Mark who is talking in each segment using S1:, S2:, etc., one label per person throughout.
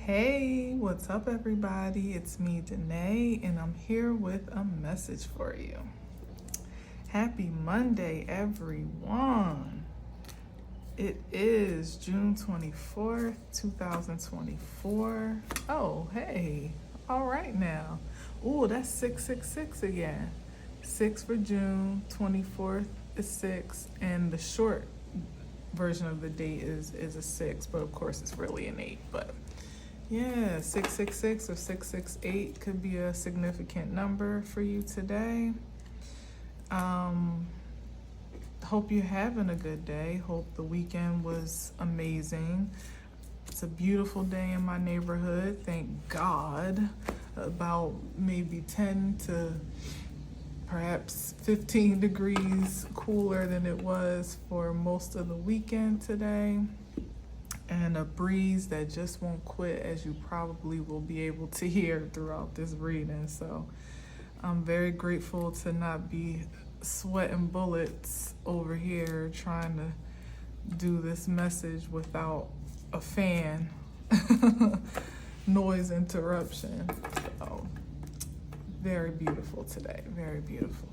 S1: Hey, what's up, everybody? It's me, Danae, and I'm here with a message for you. Happy Monday, everyone. It is June 24th, 2024. Oh, hey. All right now. Ooh, that's 666 again. 6 for June, 24th is 6, and the short version of the date is a 6, but of course it's really an 8, but yeah, 666 or 668 could be a significant number for you today. Hope you're having a good day. Hope the weekend was amazing. It's a beautiful day in my neighborhood, thank God. About maybe 10 to perhaps 15 degrees cooler than it was for most of the weekend today. And a breeze that just won't quit, as you probably will be able to hear throughout this reading. So I'm very grateful to not be sweating bullets over here trying to do this message without a fan noise interruption. So very beautiful today, very beautiful.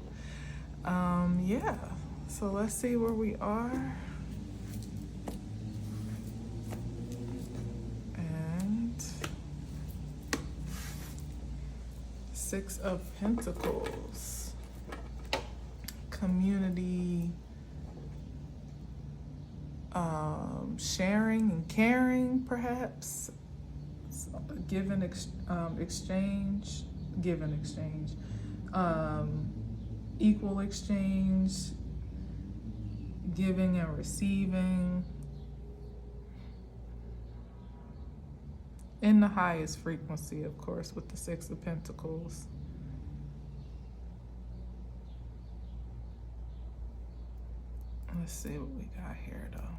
S1: Yeah, so let's see where we are. 6 of Pentacles, community, sharing and caring, perhaps, exchange, equal exchange, giving and receiving, in the highest frequency, of course, with the 6 of Pentacles. Let's see what we got here, though.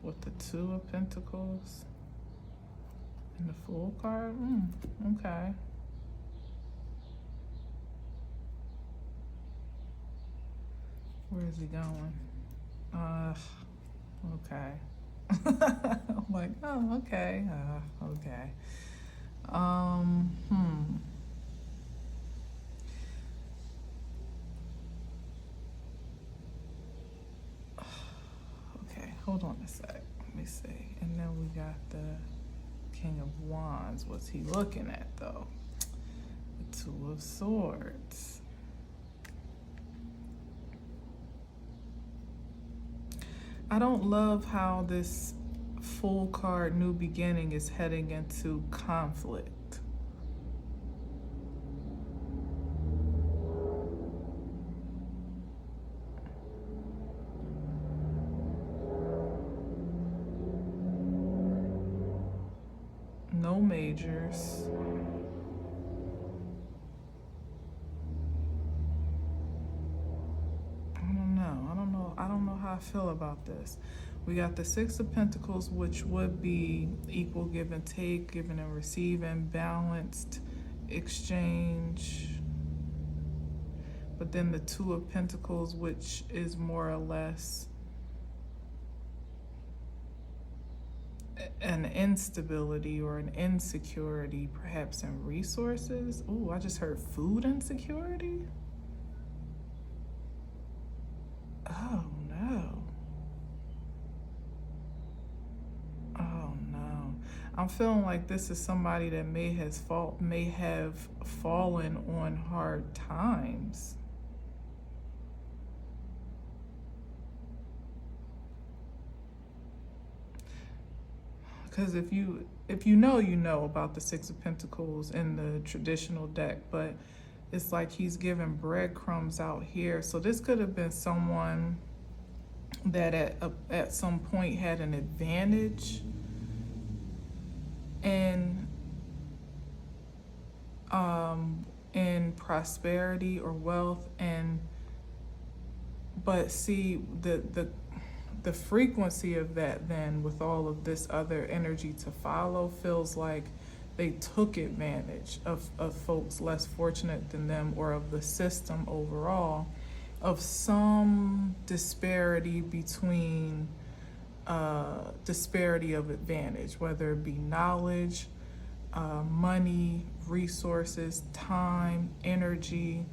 S1: With the 2 of Pentacles and the Fool card. Okay. Where is he going? Okay. I'm like, oh, okay, okay. Okay, hold on a sec. Let me see. And then we got the King of Wands. What's he looking at, though? The 2 of Swords. I don't love how this Fool card, New Beginning, is heading into conflict. No majors. I don't know how I feel about this. We got the 6 of Pentacles, which would be equal give and take, giving and receiving, balanced exchange. But then the 2 of Pentacles, which is more or less an instability or an insecurity, perhaps in resources. Oh, I just heard food insecurity. Oh no. Oh no. I'm feeling like this is somebody that may have fallen on hard times. Because if you know about the 6 of Pentacles in the traditional deck, but it's like he's giving breadcrumbs out here. So this could have been someone that at some point had an advantage in prosperity or wealth, but see the frequency of that, then with all of this other energy to follow, feels like they took advantage of folks less fortunate than them, or of the system overall, of some disparity between disparity of advantage, whether it be knowledge, money, resources, time, energy.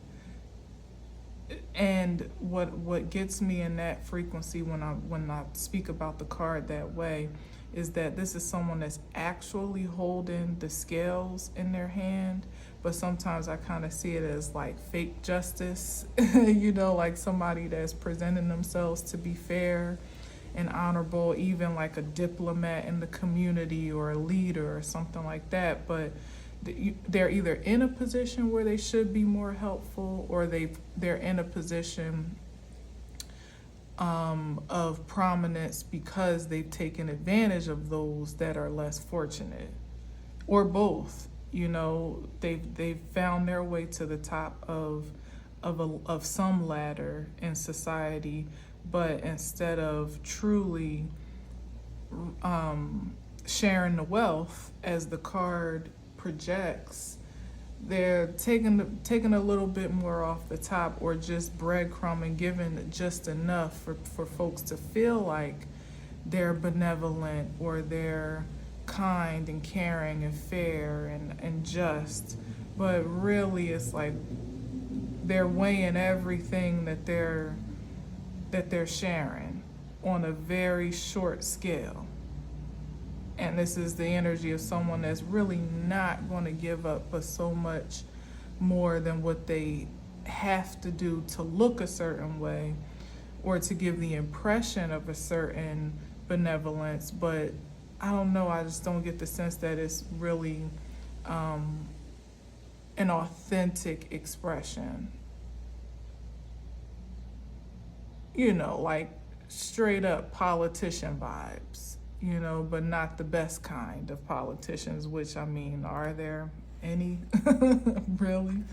S1: And what gets me in that frequency when I speak about the card that way is that this is someone that's actually holding the scales in their hand, but sometimes I kind of see it as like fake justice, like somebody that's presenting themselves to be fair and honorable, even like a diplomat in the community or a leader or something like that, but they're either in a position where they should be more helpful, or they're in a position of prominence because they've taken advantage of those that are less fortunate, or both. They've found their way to the top of some ladder in society, but instead of truly sharing the wealth as the card projects, they're taking a little bit more off the top, or just breadcrumb and giving just enough for folks to feel like they're benevolent, or they're kind and caring and fair and just. But really it's like they're weighing everything that they're sharing on a very short scale. And this is the energy of someone that's really not going to give up but so much more than what they have to do to look a certain way, or to give the impression of a certain benevolence. But I don't know, I just don't get the sense that it's really an authentic expression. Like straight up politician vibes. But not the best kind of politicians, which, are there any? Really?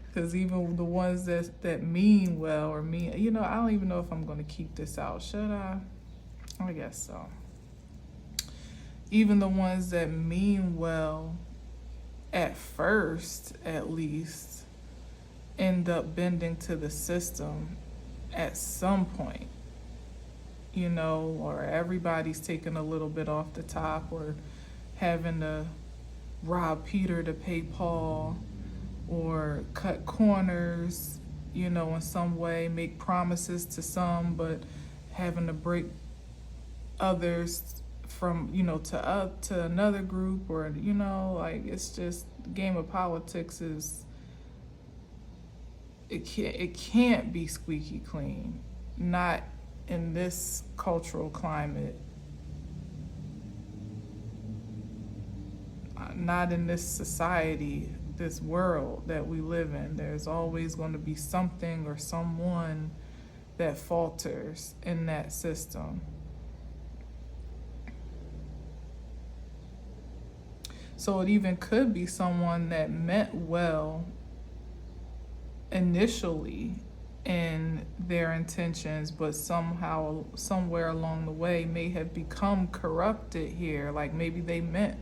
S1: Because even the ones that mean well, or mean, I don't even know if I'm going to keep this out. Should I? I guess so. Even the ones that mean well, at first, at least, end up bending to the system at some point. Or everybody's taking a little bit off the top, or having to rob Peter to pay Paul, or cut corners, in some way, make promises to some, but having to break others from, to another group, or, it's just, the game of politics is, it can't be squeaky clean. Not in this cultural climate, not in this society, this world that we live in. There's always going to be something or someone that falters in that system. So it even could be someone that meant well initially in their intentions, but somehow, somewhere along the way, may have become corrupted here. Like maybe they meant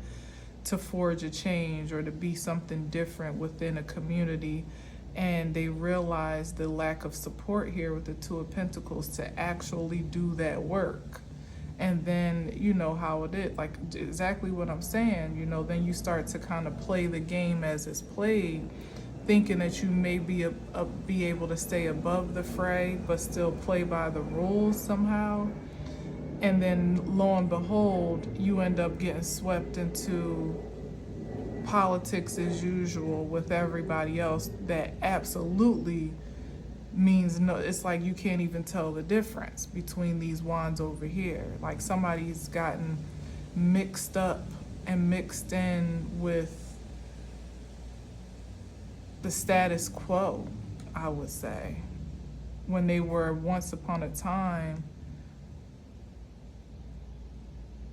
S1: to forge a change or to be something different within a community, and they realized the lack of support here with the Two of Pentacles to actually do that work. And then, how it is, like exactly what I'm saying, then you start to kind of play the game as it's played, thinking that you may be able to stay above the fray, but still play by the rules somehow. And then lo and behold, you end up getting swept into politics as usual with everybody else that absolutely means no. It's like you can't even tell the difference between these wands over here. Like somebody's gotten mixed up and mixed in with the status quo, I would say, when they were once upon a time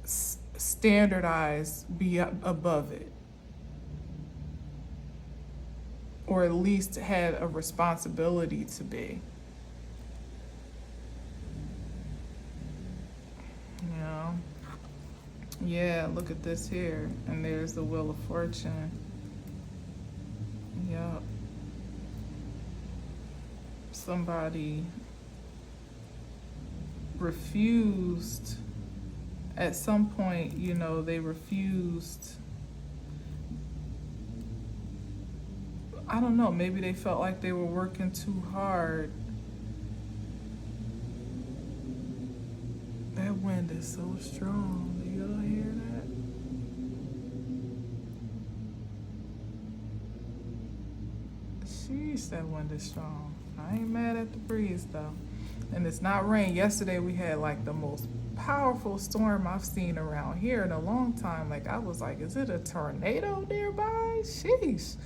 S1: standardized, be above it, or at least had a responsibility to be. Yeah, look at this here, and there's the Wheel of Fortune. Yep. Somebody refused at some point, you know, they refused. I don't know, maybe they felt like they were working too hard. That wind is so strong. Do y'all hear that? Sheesh, that wind is strong. I ain't mad at the breeze though. And it's not rain. Yesterday we had like the most powerful storm I've seen around here in a long time. Like I was like, is it a tornado nearby? Sheesh.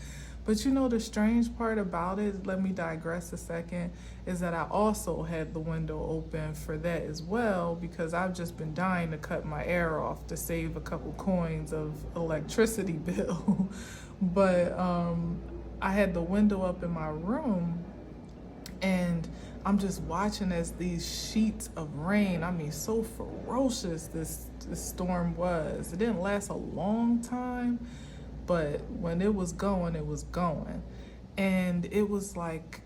S1: But you know the strange part about it, let me digress a second, is that I also had the window open for that as well, because I've just been dying to cut my air off to save a couple coins of electricity bill. But I had the window up in my room, and I'm just watching as these sheets of rain, I mean so ferocious this storm was. It didn't last a long time, but when it was going, it was going. And it was like,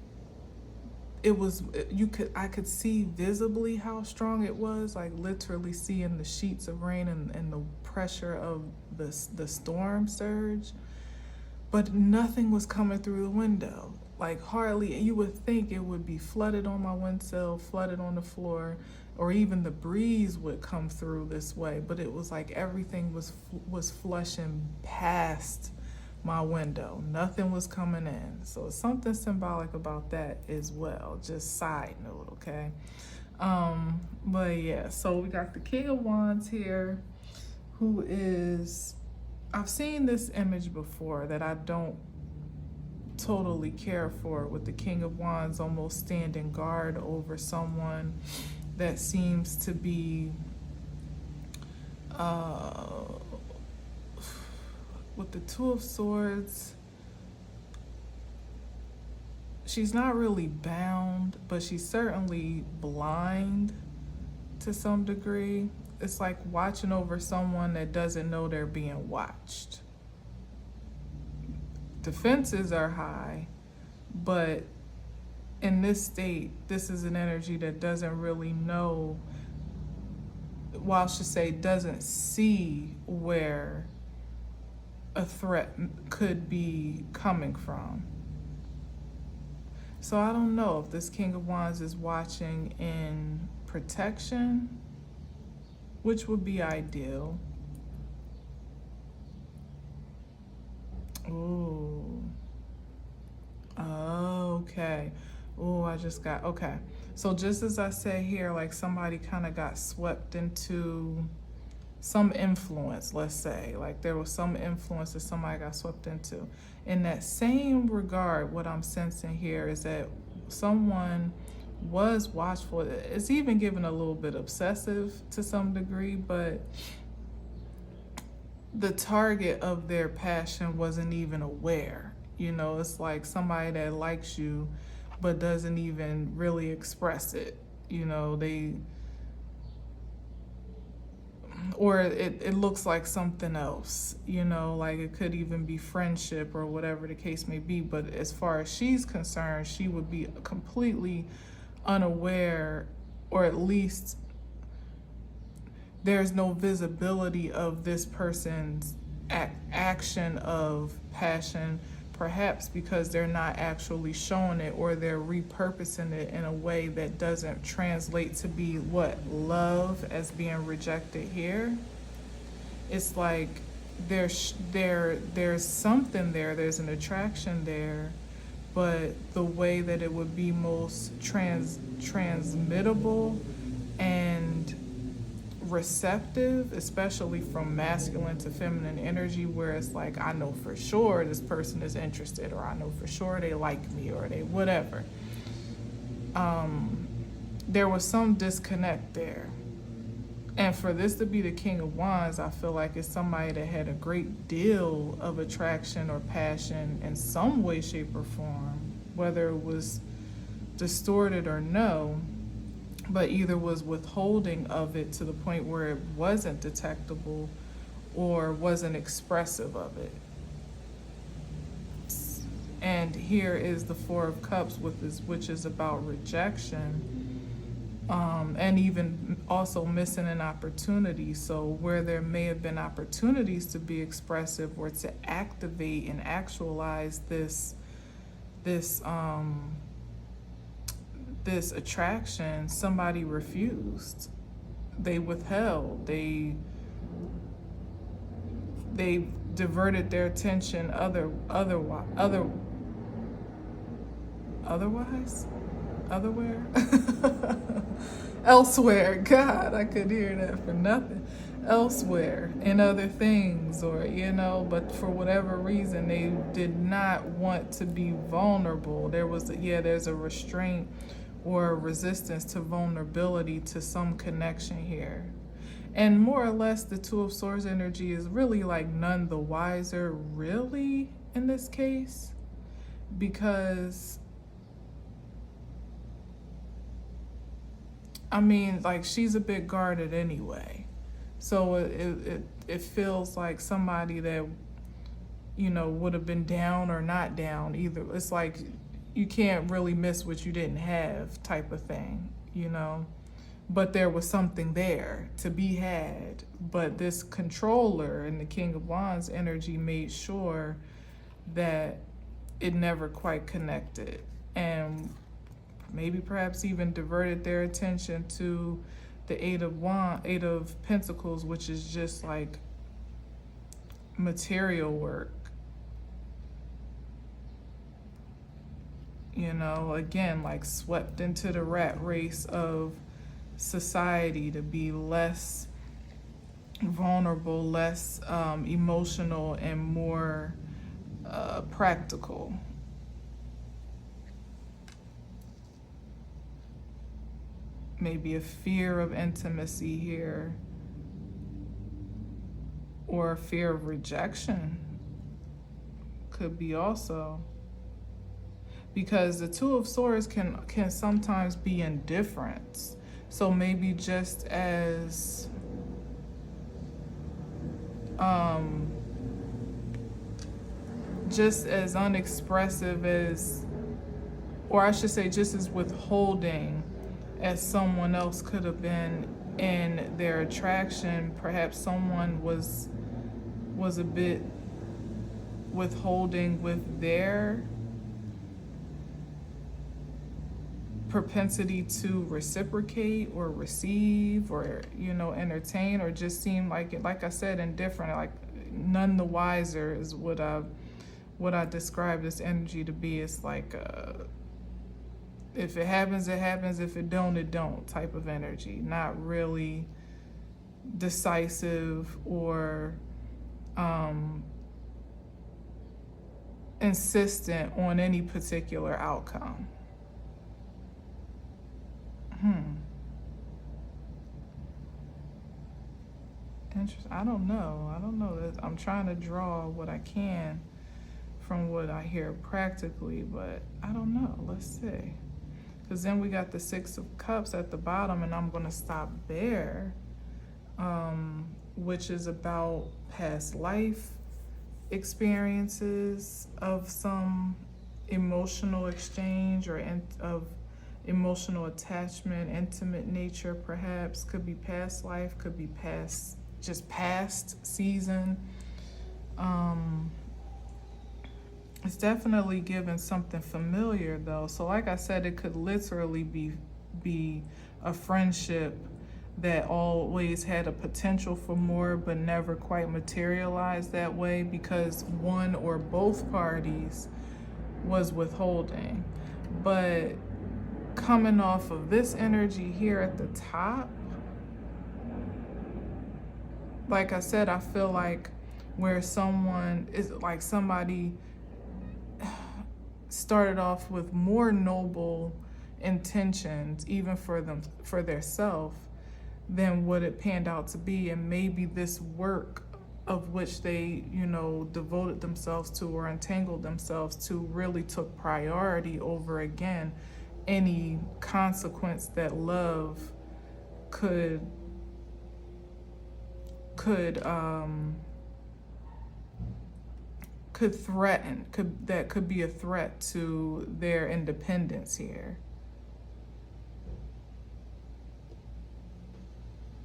S1: I could see visibly how strong it was, like literally seeing the sheets of rain and the pressure of the storm surge. But nothing was coming through the window. Like hardly, you would think it would be flooded on my windsill, flooded on the floor, or even the breeze would come through this way. But it was like everything was flushing past my window. Nothing was coming in. So it's something symbolic about that as well. Just side note, okay? But yeah, so we got the King of Wands here, who is, I've seen this image before that I don't totally care for, with the King of Wands almost standing guard over someone that seems to be with the Two of Swords. She's not really bound, but she's certainly blind to some degree. It's like watching over someone that doesn't know they're being watched. Defenses are high, but in this state, this is an energy that doesn't really know, well, I should say doesn't see where a threat could be coming from. So I don't know if this King of Wands is watching in protection, which would be ideal. Ooh. Okay. Ooh, I just got, okay. So just as I say here, like somebody kind of got swept into some influence, let's say. Like there was some influence that somebody got swept into. In that same regard, what I'm sensing here is that someone was watchful. It's even given a little bit obsessive to some degree, but the target of their passion wasn't even aware. You know, it's like somebody that likes you but doesn't even really express it. You know, or it looks like something else, you know, like it could even be friendship or whatever the case may be. But as far as she's concerned, she would be completely unaware, or at least there's no visibility of this person's action of passion, perhaps because they're not actually showing it, or they're repurposing it in a way that doesn't translate to be what? Love, as being rejected here. It's like there's something there, there's an attraction there, but the way that it would be most transmittable and receptive, especially from masculine to feminine energy, where it's like, I know for sure this person is interested, or I know for sure they like me, or they whatever. There was some disconnect there. And for this to be the King of Wands, I feel like it's somebody that had a great deal of attraction or passion in some way, shape, or form, whether it was distorted or no, but either was withholding of it to the point where it wasn't detectable or wasn't expressive of it. And here is the Four of Cups, which is about rejection. and even also missing an opportunity. So where there may have been opportunities to be expressive or to activate and actualize this this attraction, somebody refused. They withheld. They diverted their attention otherwhere. Elsewhere. God, I could hear that for nothing. Elsewhere in other things, or but for whatever reason they did not want to be vulnerable. There's a restraint or a resistance to vulnerability, to some connection here. And more or less, the Two of Swords energy is really like none the wiser, really, in this case, because I mean, like, she's a bit guarded anyway. So it feels like somebody that, would have been down or not down either. It's like you can't really miss what you didn't have type of thing, But there was something there to be had. But this controller and the King of Wands energy made sure that it never quite connected. And maybe perhaps even diverted their attention to the Eight of Pentacles, which is just like material work. Again, like swept into the rat race of society to be less vulnerable, less emotional, and more practical. Maybe a fear of intimacy here, or a fear of rejection could be also. Because the Two of Swords can sometimes be indifference. So maybe just as unexpressive as, or I should say just as withholding as someone else could have been in their attraction, perhaps someone was a bit withholding with their propensity to reciprocate or receive or entertain, or just seem like I said, indifferent, like none the wiser is what I describe this energy to be. It's like if it happens, it happens. If it don't, it don't type of energy. Not really decisive or insistent on any particular outcome. Interesting. I don't know. I'm trying to draw what I can from what I hear practically, but I don't know. Let's see. Because then we got the Six of Cups at the bottom, and I'm going to stop there, which is about past life experiences of some emotional exchange or of emotional attachment, intimate nature perhaps. Could be past life, could be past season. It's definitely given something familiar though. So like I said, it could literally be a friendship that always had a potential for more but never quite materialized that way because one or both parties was withholding. But coming off of this energy here at the top, like I said, I feel like where someone is like somebody started off with more noble intentions, even for their self, than what it panned out to be. And maybe this work of which they, devoted themselves to or entangled themselves to really took priority over, again, any consequence that love could threaten, that could be a threat to their independence here.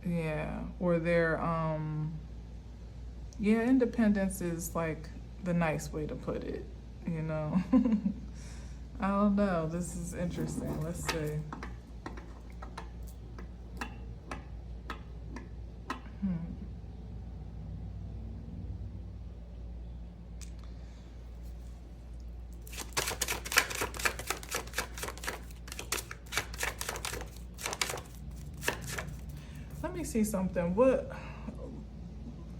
S1: Yeah, or their yeah, independence is like the nice way to put it, you know. I don't know. This is interesting. Let's see. Let me see something. What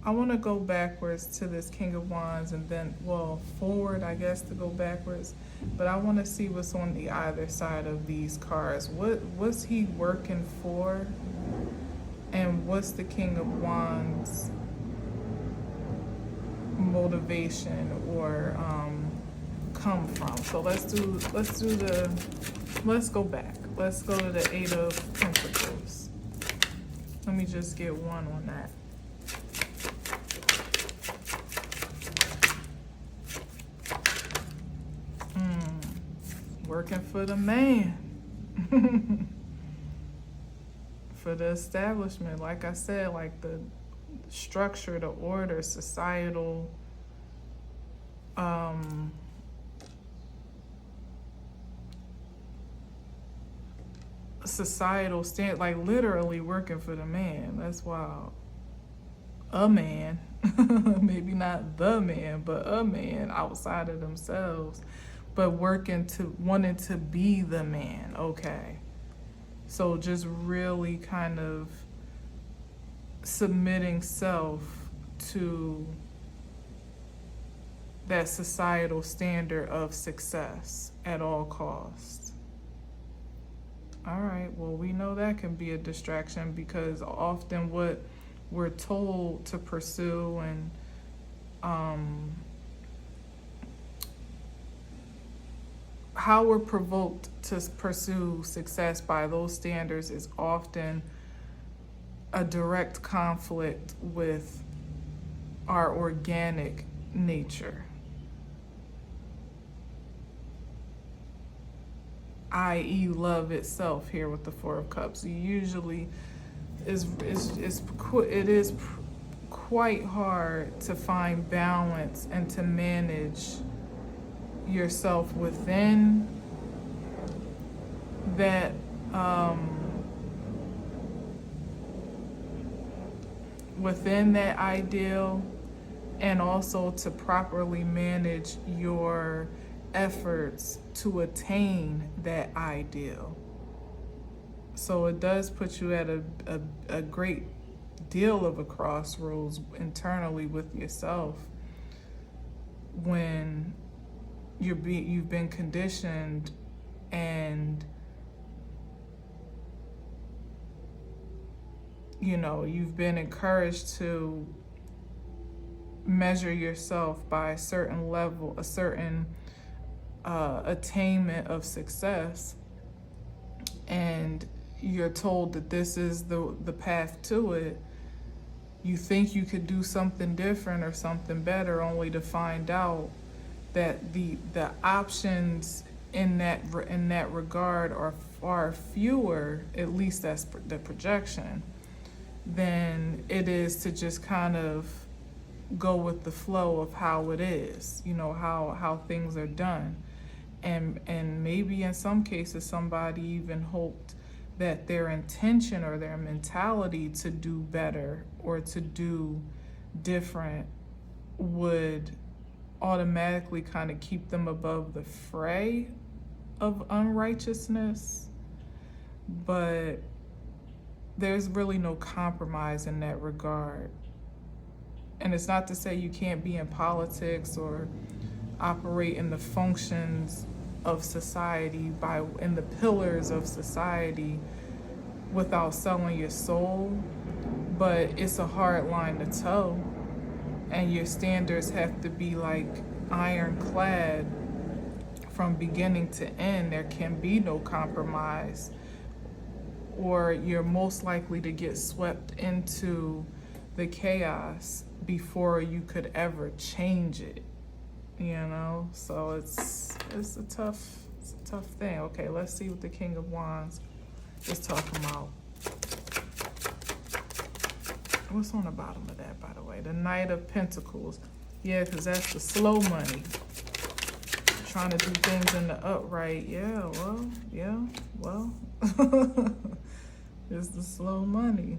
S1: I want to go backwards to this King of Wands and then, well, forward, I guess, to go backwards. But I want to see what's on the either side of these cards. What's he working for? And what's the King of Wands motivation or come from? So let's go back. Let's go to the Eight of Pentacles. Let me just get one on that. Working for the man. For the establishment, like I said, like the structure, the order, societal, societal stand, like literally working for the man. That's wild. A man, maybe not the man, but a man outside of themselves, but wanting to be the man. Okay. So just really kind of submitting self to that societal standard of success at all costs. All right, well, we know that can be a distraction because often what we're told to pursue and how we're provoked to pursue success by those standards is often a direct conflict with our organic nature, i.e. love itself here with the Four of Cups. Usually it is quite hard to find balance and to manage yourself within that ideal, and also to properly manage your efforts to attain that ideal. So it does put you at a great deal of a crossroads internally with yourself when you've been conditioned and you've been encouraged to measure yourself by a certain level, a certain attainment of success, and you're told that this is the path to it. You think you could do something different or something better, only to find out that the options in that regard are far fewer, at least that's the projection, than it is to just kind of go with the flow of how it is, how things are done. And maybe in some cases somebody even hoped that their intention or their mentality to do better or to do different would automatically kind of keep them above the fray of unrighteousness. But there's really no compromise in that regard. And it's not to say you can't be in politics or operate in the functions of society, in the pillars of society, without selling your soul. But it's a hard line to toe. And your standards have to be like ironclad from beginning to end. There can be no compromise, or you're most likely to get swept into the chaos before you could ever change it. So it's a tough thing. Okay, let's see what the King of Wands is talking about. What's on the bottom of that, by the way? The Knight of Pentacles. Yeah, because that's the slow money. Trying to do things in the upright. Yeah, well. It's the slow money.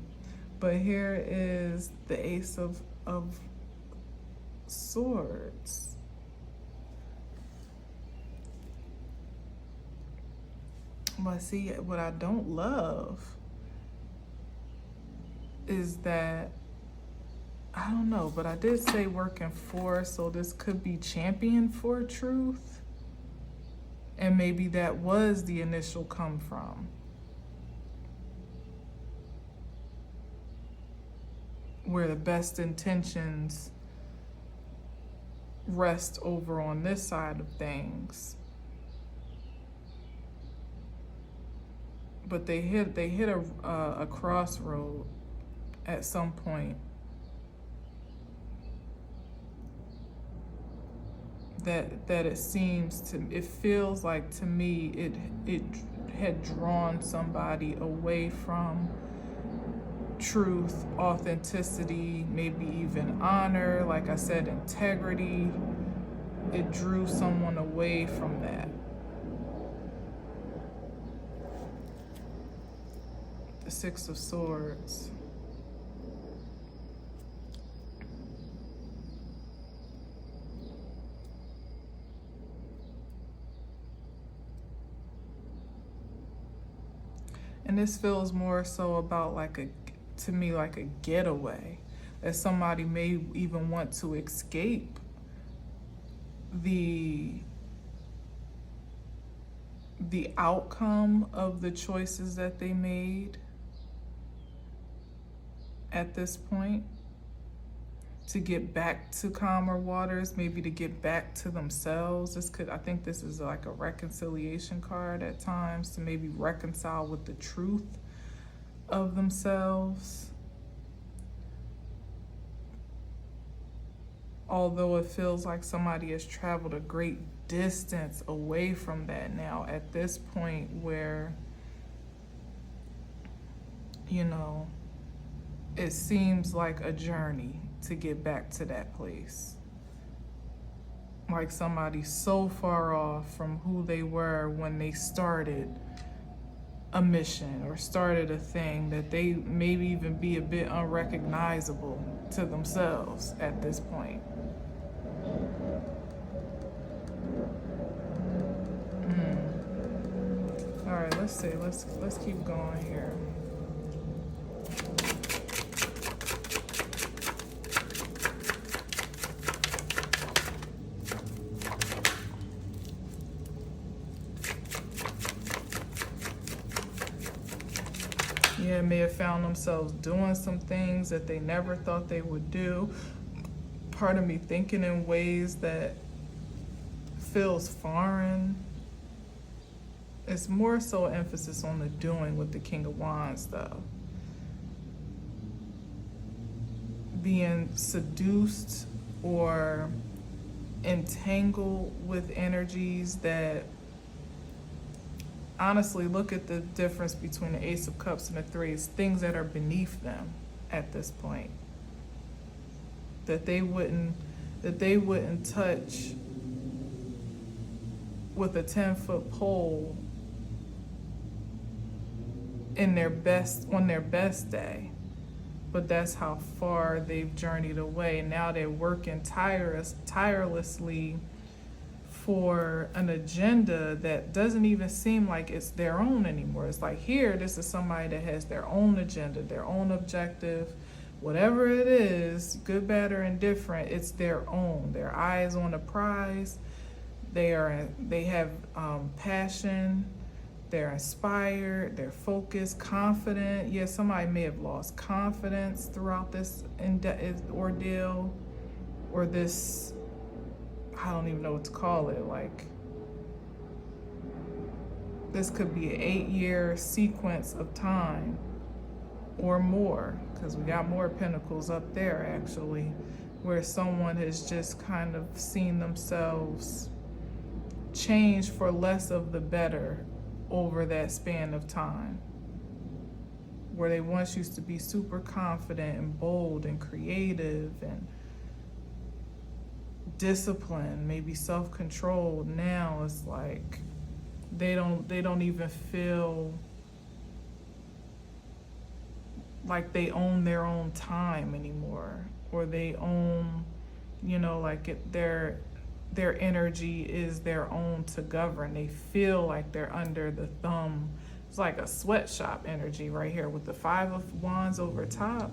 S1: But here is the Ace of Swords. But see, what I don't love is that, I don't know, but I did say working for, so this could be champion for truth. And maybe that was the initial come from. Where the best intentions rest over on this side of things. But they hit a crossroad at some point that it feels like to me it had drawn somebody away from truth, authenticity, maybe even honor, like I said, integrity. It drew someone away from that. The Six of Swords. And this feels more so about to me like a getaway, that somebody may even want to escape the outcome of the choices that they made at this point, to get back to calmer waters, maybe to get back to themselves. I think this is like a reconciliation card at times, to maybe reconcile with the truth of themselves. Although it feels like somebody has traveled a great distance away from that now at this point, where, it seems like a journey to get back to that place. Like somebody so far off from who they were when they started a mission or started a thing, that they maybe even be a bit unrecognizable to themselves at this point. All right, let's see. Let's keep going here. Yeah, may have found themselves doing some things that they never thought they would do. Part of me thinking in ways that feels foreign. It's more so emphasis on the doing with the King of Wands, though. Being seduced or entangled with energies that, honestly, look at the difference between the Ace of Cups and the Three. It's things that are beneath them at this point, that they wouldn't touch with a 10-foot pole on their best day. But that's how far they've journeyed away. Now they're working tirelessly for an agenda that doesn't even seem like it's their own anymore. It's like, here, this is somebody that has their own agenda, their own objective, whatever it is, good, bad, or indifferent, it's their own. Their eye is on the prize. They have passion. They're inspired. They're focused, confident. Yeah, somebody may have lost confidence throughout this ordeal, or this, I don't even know what to call it. Like, this could be an 8-year sequence of time or more, because we got more pentacles up there actually, where someone has just kind of seen themselves change for less of the better over that span of time, where they once used to be super confident and bold and creative and disciplined, maybe self-controlled. Now it's like they don't even feel like they own their own time anymore, or they own, like their energy is their own to govern. They feel like they're under the thumb. It's like a sweatshop energy right here with the Five of Wands over top.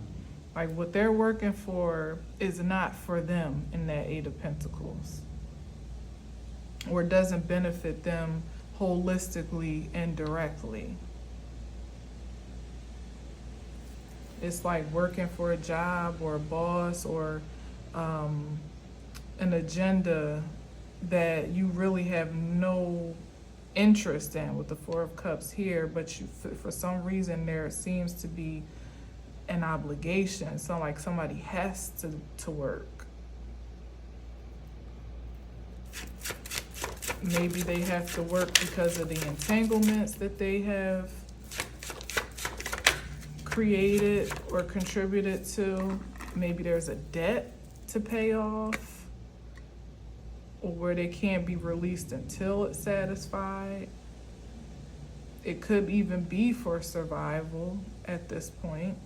S1: Like what they're working for is not for them in that Eight of Pentacles, or doesn't benefit them holistically and directly. It's like working for a job or a boss or an agenda that you really have no interest in with the Four of Cups here, but you, for some reason there seems to be an obligation. So like somebody has to work. Maybe they have to work because of the entanglements that they have created or contributed to. Maybe there's a debt to pay off, or where they can't be released until it's satisfied. It could even be for survival at this point.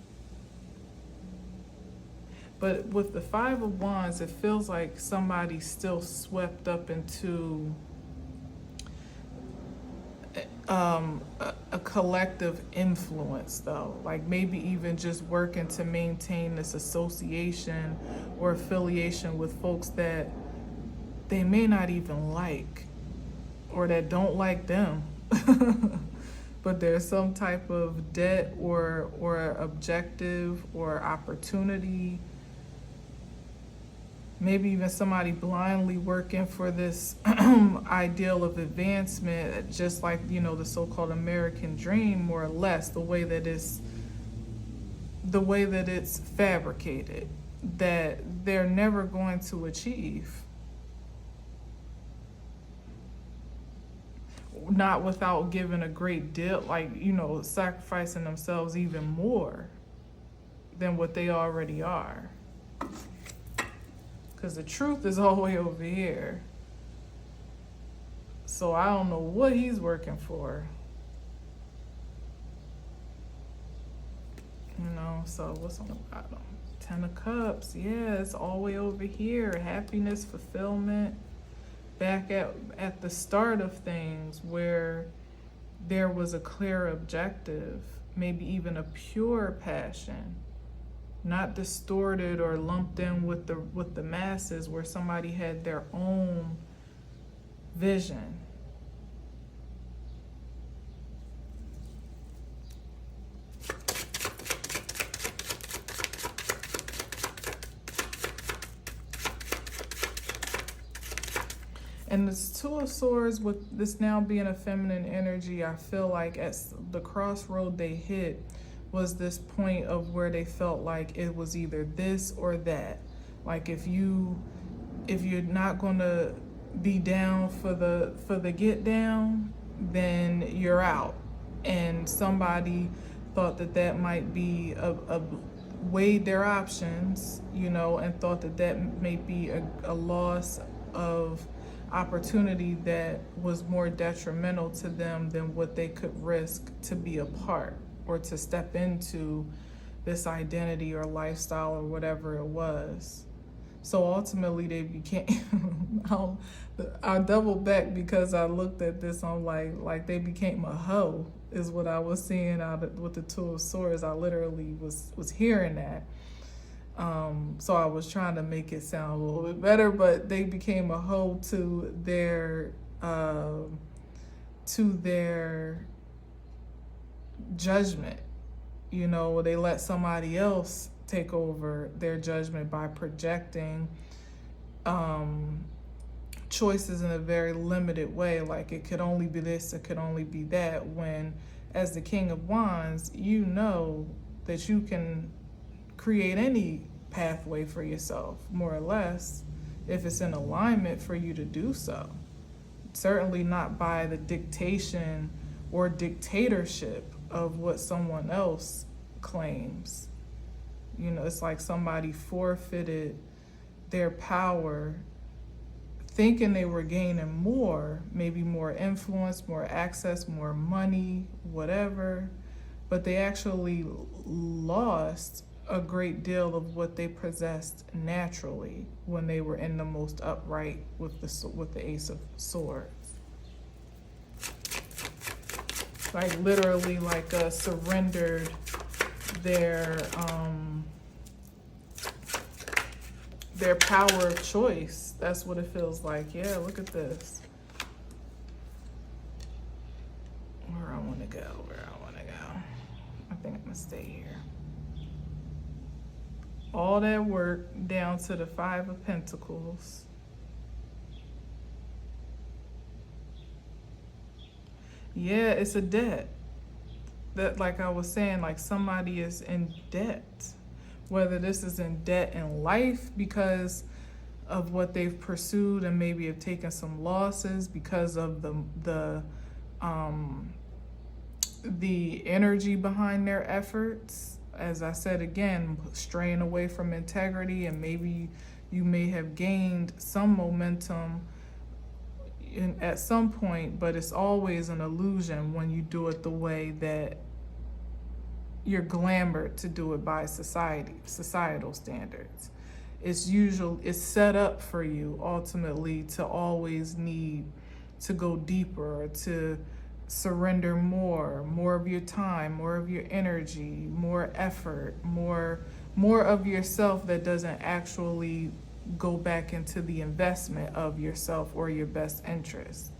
S1: But with the Five of Wands, it feels like somebody's still swept up into a collective influence, though. Like maybe even just working to maintain this association or affiliation with folks that they may not even like, or that don't like them. But there's some type of debt or objective or opportunity. Maybe even somebody blindly working for this ideal of advancement, just like, the so-called American dream, more or less, the way that it's fabricated, that they're never going to achieve. Not without giving a great deal, like, sacrificing themselves even more than what they already are. Because the truth is all the way over here. So I don't know what he's working for. So what's on the bottom? Ten of Cups. Yeah, it's all the way over here. Happiness, fulfillment. Back at the start of things, where there was a clear objective, maybe even a pure passion, not distorted or lumped in with the masses, where somebody had their own vision. And this Two of Swords, with this now being a feminine energy, I feel like at the crossroad they hit was this point of where they felt like it was either this or that. Like if you're not gonna be down for the get down, then you're out. And somebody thought that might be weighed their options, and thought that may be a loss of opportunity that was more detrimental to them than what they could risk to be a part or to step into this identity or lifestyle or whatever it was. So ultimately they became, I doubled back because I looked at this on like they became a hoe is what I was seeing with the Two of Swords. I literally was hearing that. So I was trying to make it sound a little bit better, but they became a hoe to their judgment. They let somebody else take over their judgment by projecting choices in a very limited way. Like it could only be this, it could only be that, when as the King of Wands, that you can create any pathway for yourself, more or less, if it's in alignment for you to do so. Certainly not by the dictation or dictatorship of what someone else claims. You know, it's like somebody forfeited their power thinking they were gaining more, maybe more influence, more access, more money, whatever, but they actually lost a great deal of what they possessed naturally when they were in the most upright with the Ace of Swords. Like literally, like surrendered their power of choice. That's what it feels like. Yeah, look at this. Where I want to go. I think I'm gonna stay here. All that work down to the Five of Pentacles. Yeah, it's a debt. That, like I was saying, like somebody is in debt. Whether this is in debt in life because of what they've pursued and maybe have taken some losses because of the energy behind their efforts. As I said again, straying away from integrity, and maybe you may have gained some momentum at some point, but it's always an illusion when you do it the way that you're glamored to do it by societal standards. It's set up for you ultimately to always need to go deeper, to surrender more of your time, more of your energy, more effort, more of yourself that doesn't actually go back into the investment of yourself or your best interest.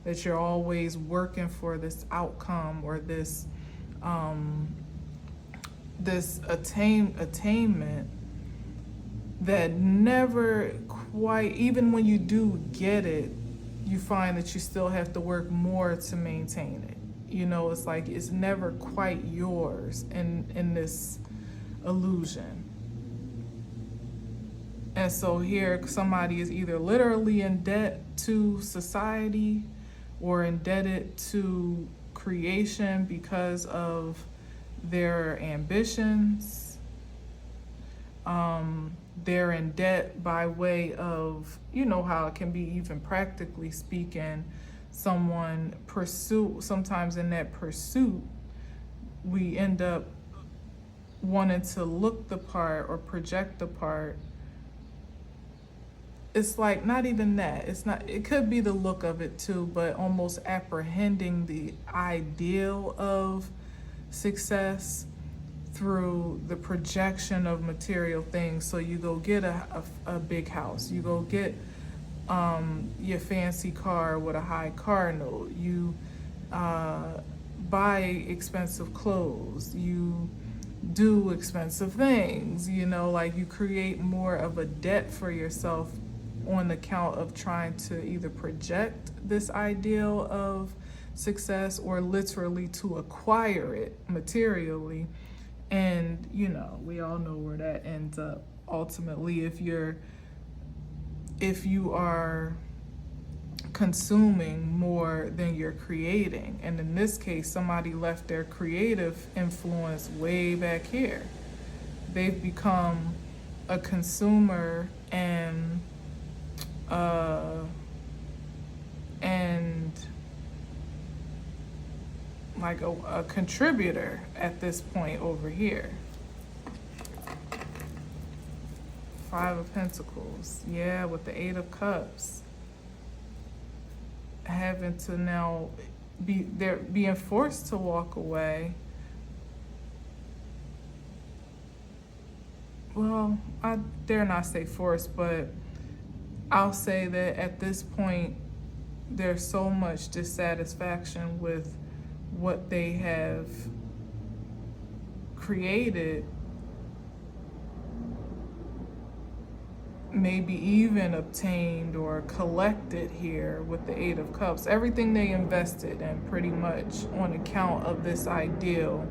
S1: That you're always working for this outcome or this attainment that never quite, even when you do get it, you find that you still have to work more to maintain it. You know, it's like it's never quite yours in this illusion. And so here somebody is either literally in debt to society or indebted to creation because of their ambitions. They're in debt by way of, you know how it can be, even practically speaking, sometimes in that pursuit, we end up wanting to look the part or project the part. It's like not even that. It could be the look of it too, but almost apprehending the ideal of success through the projection of material things. So you go get a big house, you go get your fancy car with a high car note, you buy expensive clothes, you do expensive things, you know, like you create more of a debt for yourself on account of trying to either project this ideal of success or literally to acquire it materially. And, you know, we all know where that ends up ultimately if you are consuming more than you're creating. And in this case, somebody left their creative influence way back here. They've become a consumer and like a contributor at this point over here. Five of Pentacles, yeah, with the Eight of Cups. Having to now being forced to walk away. Well, I dare not say forced, but I'll say that at this point, there's so much dissatisfaction with what they have created, maybe even obtained or collected here with the Eight of Cups. Everything they invested in pretty much on account of this ideal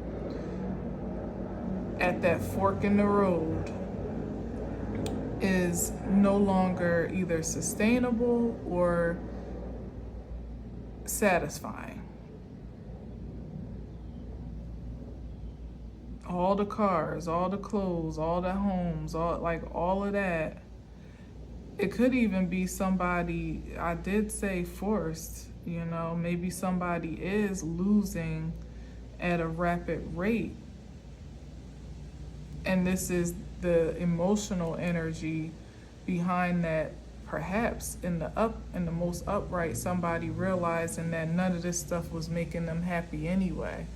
S1: at that fork in the road is no longer either sustainable or satisfying. all the cars, all the clothes, all the homes, all of that. It could even be somebody, I did say forced, maybe somebody is losing at a rapid rate. And this is the emotional energy behind that. Perhaps in the most upright, somebody realizing that none of this stuff was making them happy anyway.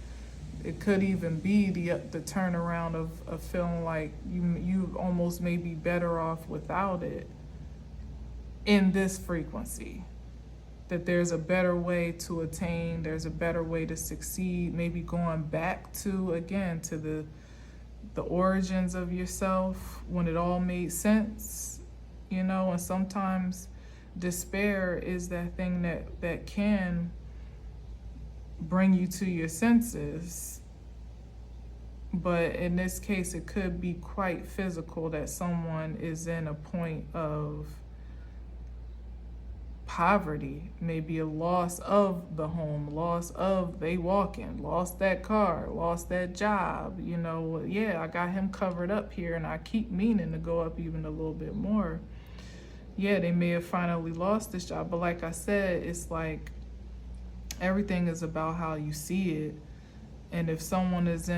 S1: It could even be the turnaround of feeling like you almost may be better off without it in this frequency. That there's a better way to attain, there's a better way to succeed, maybe going back to the origins of yourself when it all made sense. And sometimes despair is that thing that can bring you to your senses. But in this case, it could be quite physical, that someone is in a point of poverty, maybe a loss of the home, loss of they walking, lost that car, lost that job. I got him covered up here and I keep meaning to go up even a little bit more. Yeah, they may have finally lost this job, but like I said, it's like everything is about how you see it. And if someone is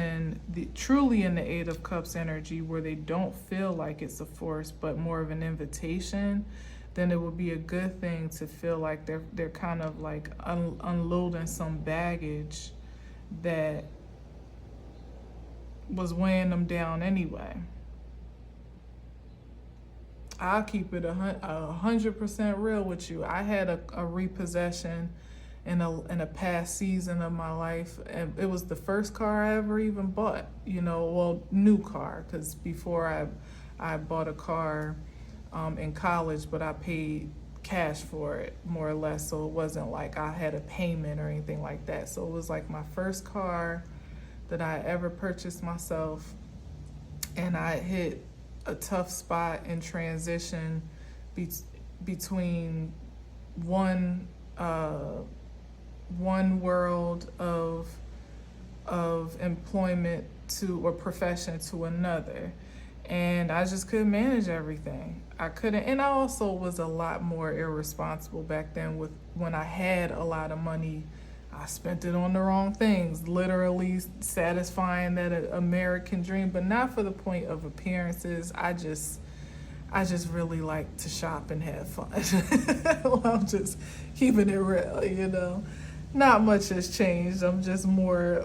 S1: truly in the Eight of Cups energy, where they don't feel like it's a force but more of an invitation, then it would be a good thing to feel like they're kind of like unloading some baggage that was weighing them down anyway. I'll keep it 100% real with you. I had a repossession in a past season of my life, and it was the first car I ever even bought. New car, because before I bought a car in college, but I paid cash for it, more or less, so it wasn't like I had a payment or anything like that. So it was like my first car that I ever purchased myself, and I hit a tough spot in transition between one world of employment or profession to another. And I just couldn't manage everything. I couldn't, and I also was a lot more irresponsible back then. When I had a lot of money, I spent it on the wrong things, literally satisfying that American dream, but not for the point of appearances. I just really like to shop and have fun. Well, I'm just keeping it real, Not much has changed. I'm just more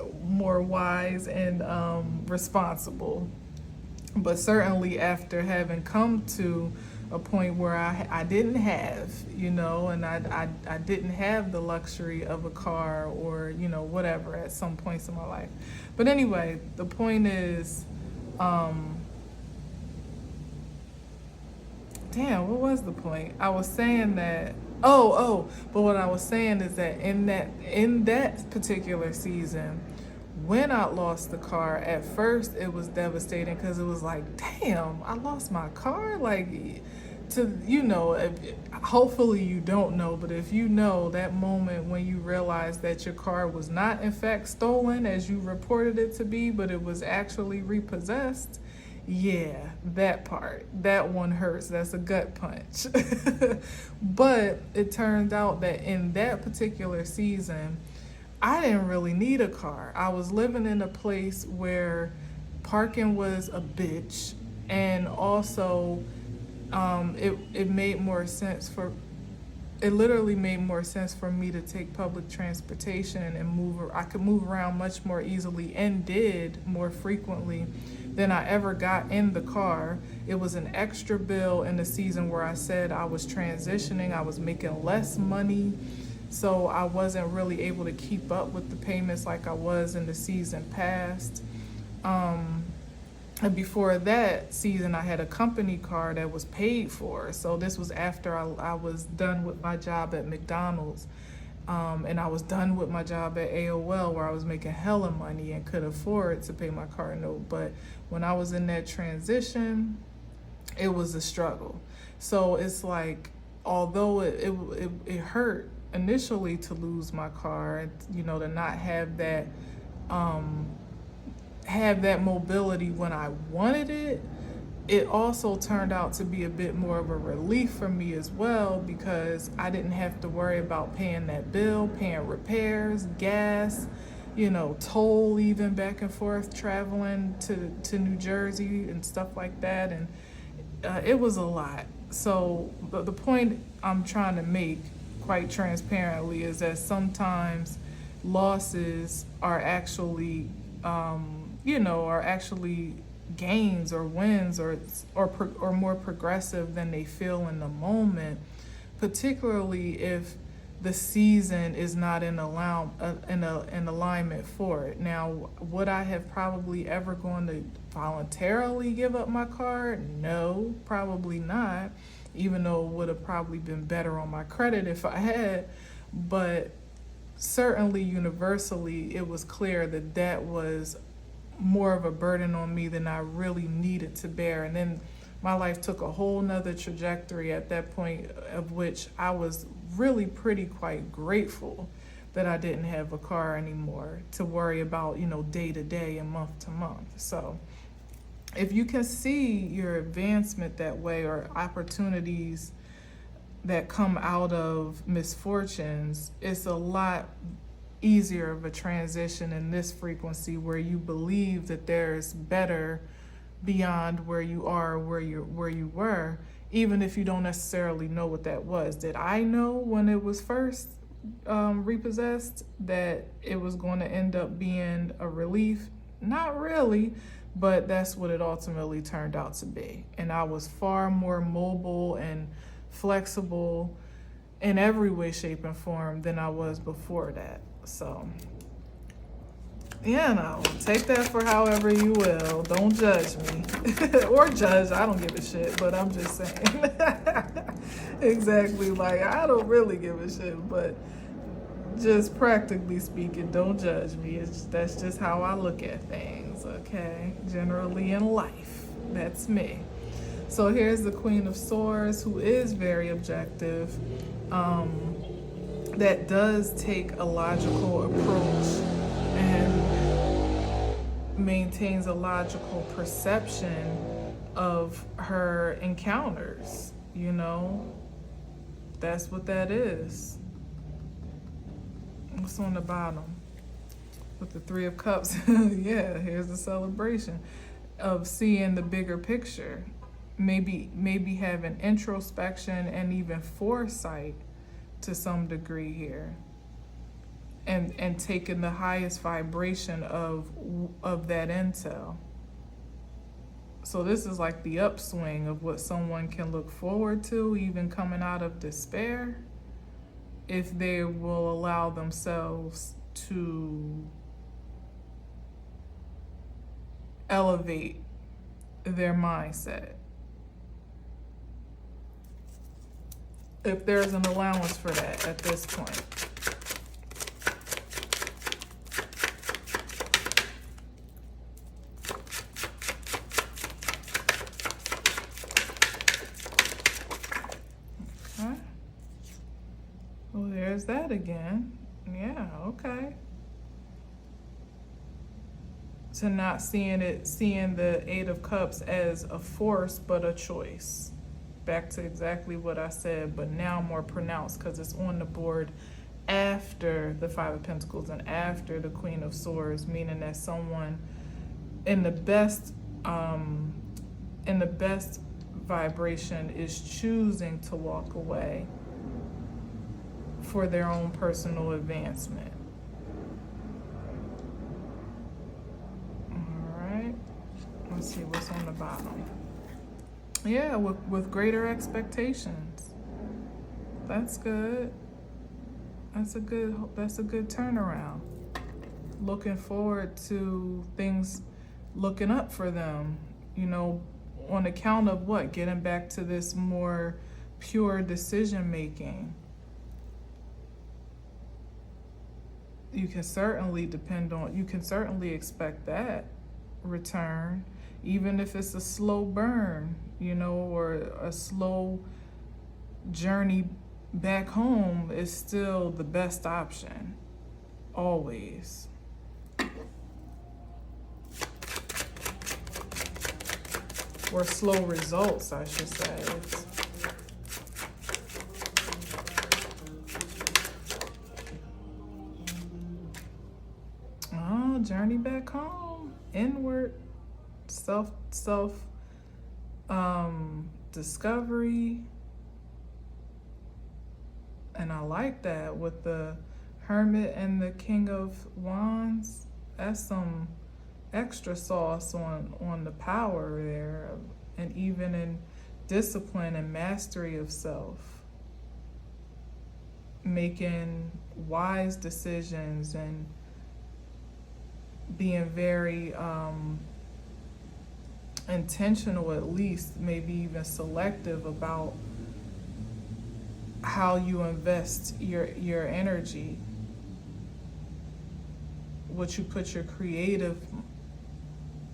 S1: wise and responsible. But certainly after having come to a point where I didn't have, and I didn't have the luxury of a car or, whatever at some points in my life. But anyway, the point is, what was the point? I was saying that, but what I was saying is that in that particular season, when I lost the car, at first it was devastating, because it was like, damn, I lost my car. Hopefully you don't know, but if you know that moment when you realize that your car was not in fact stolen as you reported it to be, but it was actually repossessed, yeah, that part, that one hurts. That's a gut punch. But it turned out that in that particular season, I didn't really need a car. I was living in a place where parking was a bitch, and also it made more sense it literally made more sense for me to take public transportation and I could move around much more easily, and did more frequently than I ever got in the car. It was an extra bill in the season where I said I was transitioning. I was making less money, so I wasn't really able to keep up with the payments like I was in the season past. And before that season, I had a company car that was paid for. So this was after I was done with my job at McDonald's. And I was done with my job at AOL, where I was making hella money and could afford to pay my car note. But when I was in that transition, it was a struggle. So it's like, although it hurt initially to lose my car, to not have that have that mobility when I wanted it, it also turned out to be a bit more of a relief for me as well, because I didn't have to worry about paying that bill, paying repairs, gas, toll, even back and forth traveling to New Jersey and stuff like that. And it was a lot. So the point I'm trying to make quite transparently is that sometimes losses are actually, are actually gains or wins, or more progressive than they feel in the moment, particularly if the season is not in alignment for it. Now, would I have probably ever going to voluntarily give up my car? No, probably not, even though it would have probably been better on my credit if I had. But certainly universally, it was clear that that was more of a burden on me than I really needed to bear. And then my life took a whole nother trajectory at that point, of which I was really quite grateful that I didn't have a car anymore to worry about, day to day and month to month. So if you can see your advancement that way, or opportunities that come out of misfortunes, it's a lot easier of a transition in this frequency, where you believe that there's better beyond where you are, where you were, even if you don't necessarily know what that was. Did I know when it was first repossessed that it was going to end up being a relief? Not really, but that's what it ultimately turned out to be. And I was far more mobile and flexible in every way, shape, and form than I was before that. So, take that for however you will. Don't judge me. Or judge, I don't give a shit, but I'm just saying. Exactly, like, I don't really give a shit, but just practically speaking, don't judge me. That's just how I look at things, okay? Generally in life, that's me. So here's the Queen of Swords, who is very objective. That does take a logical approach and maintains a logical perception of her encounters. That's what that is. What's on the bottom? With the Three of Cups. Yeah, here's the celebration of seeing the bigger picture. Maybe having introspection and even foresight to some degree here, and taking the highest vibration of that intel. So this is like the upswing of what someone can look forward to, even coming out of despair, if they will allow themselves to elevate their mindset. If there's an allowance for that at this point. Okay. Well, there's that again. Yeah, okay. To not seeing the Eight of Cups as a force, but a choice. Back to exactly what I said, but now more pronounced, because it's on the board after the Five of Pentacles and after the Queen of Swords, meaning that someone in the best vibration is choosing to walk away for their own personal advancement. All right, let's see what's on the bottom. Yeah, with greater expectations. That's good. That's a good turnaround. Looking forward to things looking up for them, on account of what? Getting back to this more pure decision making. You can certainly expect that return, even if it's a slow burn, or a slow journey back home, is still the best option, always. or slow results, I should say. Oh, journey back home, inward, self discovery. And I like that with the Hermit and the King of Wands. That's some extra sauce on the power there, and even in discipline and mastery of self, making wise decisions and being very intentional, at least maybe even selective about how you invest your energy, what you put your creative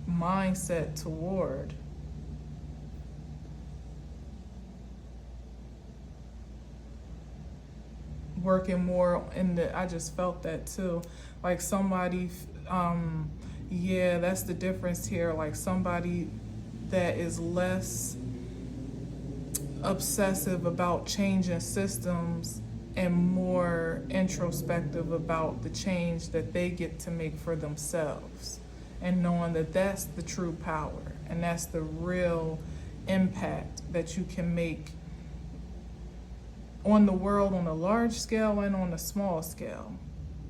S1: mindset toward. Working more in the, I just felt that too, like somebody, yeah, that's the difference here, like somebody that is less obsessive about changing systems and more introspective about the change that they get to make for themselves, and knowing that that's the true power and that's the real impact that you can make on the world on a large scale and on a small scale,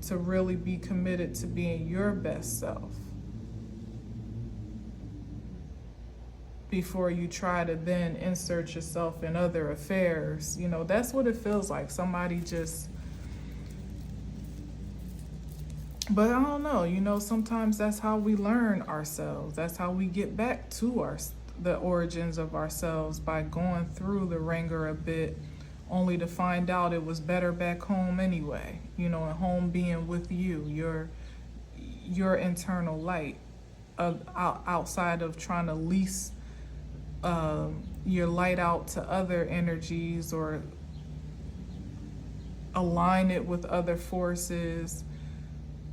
S1: to really be committed to being your best self before you try to then insert yourself in other affairs. You know, that's what it feels like. Somebody just, but I don't know, you know, sometimes that's how we learn ourselves. That's how we get back to the origins of ourselves, by going through the ringer a bit, only to find out it was better back home anyway. You know, and home being with you, your internal light, outside of trying to lease your light out to other energies or align it with other forces,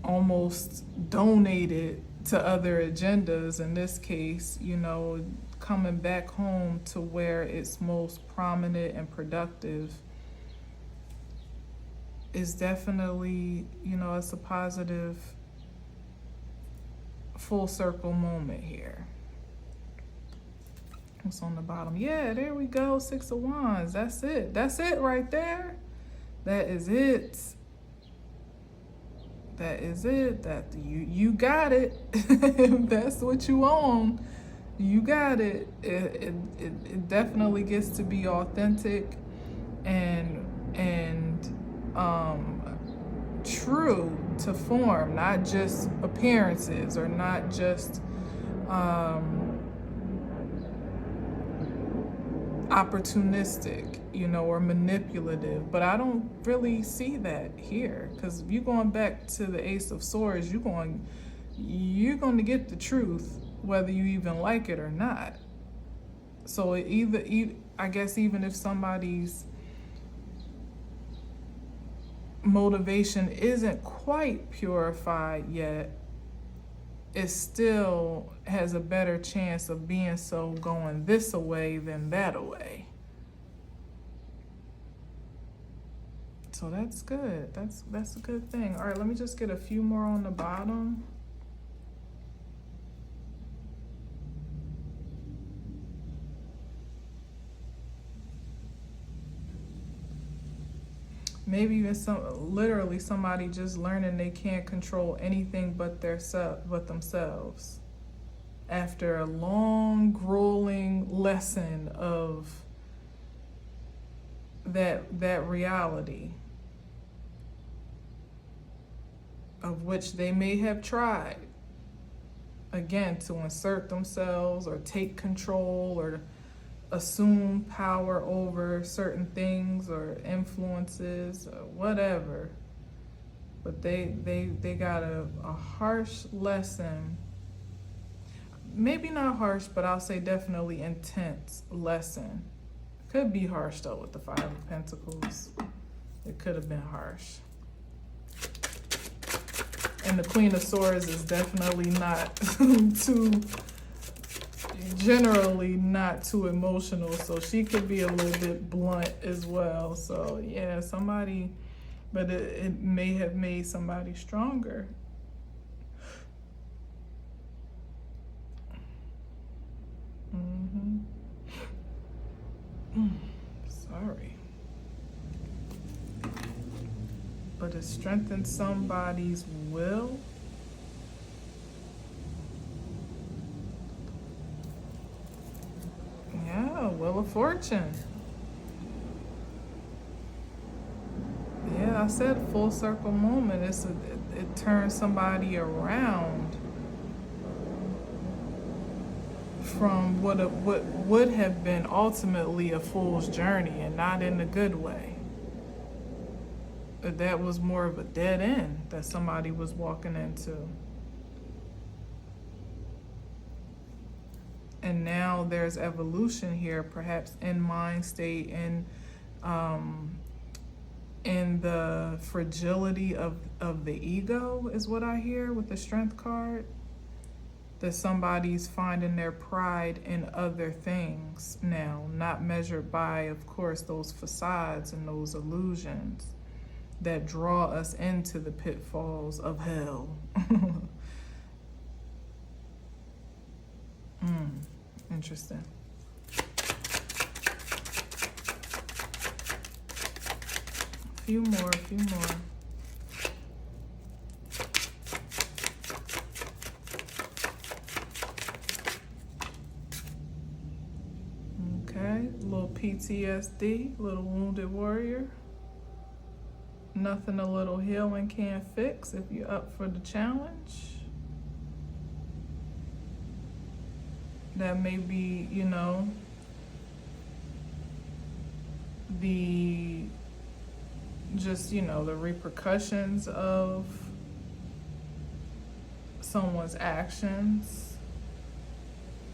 S1: almost donate it to other agendas. In this case, you know, coming back home to where it's most prominent and productive is definitely, you know, it's a positive full circle moment here. What's on the bottom? Yeah, there we go. 6 of Wands. That's it. That's it right there. That is it. That is it. That you got it. That's what you own. You got it. It definitely gets to be authentic and true to form, not just appearances, or not just opportunistic, you know, or manipulative. But I don't really see that here, because if you're going back to the Ace of Swords, you're going to get the truth, whether you even like it or not. So I guess even if somebody's motivation isn't quite purified yet, it still has a better chance of being so, going this away than that away. So that's good. That's a good thing. All right, let me just get a few more on the bottom. Maybe even literally somebody just learning they can't control anything but themselves, after a long, grueling lesson of that reality, of which they may have tried again to insert themselves or take control or assume power over certain things or influences or whatever. But they got a harsh lesson. Maybe not harsh, but I'll say definitely intense lesson. Could be harsh though with the Five of Pentacles. It could have been harsh. And the Queen of Swords is definitely not too, generally not too emotional, so she could be a little bit blunt as well. So yeah, somebody, but it may have made somebody stronger. Sorry. But it strengthens somebody's will. Yeah, Wheel of Fortune. Yeah, I said full circle moment. It turns somebody around from what would have been ultimately a fool's journey, and not in a good way. But that was more of a dead end that somebody was walking into. And now there's evolution here, perhaps in mind state, and in the fragility of the ego is what I hear with the Strength card. That somebody's finding their pride in other things now, not measured by, of course, those facades and those illusions that draw us into the pitfalls of hell. Interesting. A few more. Okay, a little PTSD, little wounded warrior. Nothing a little healing can't fix if you're up for the challenge. That may be, the repercussions of someone's actions,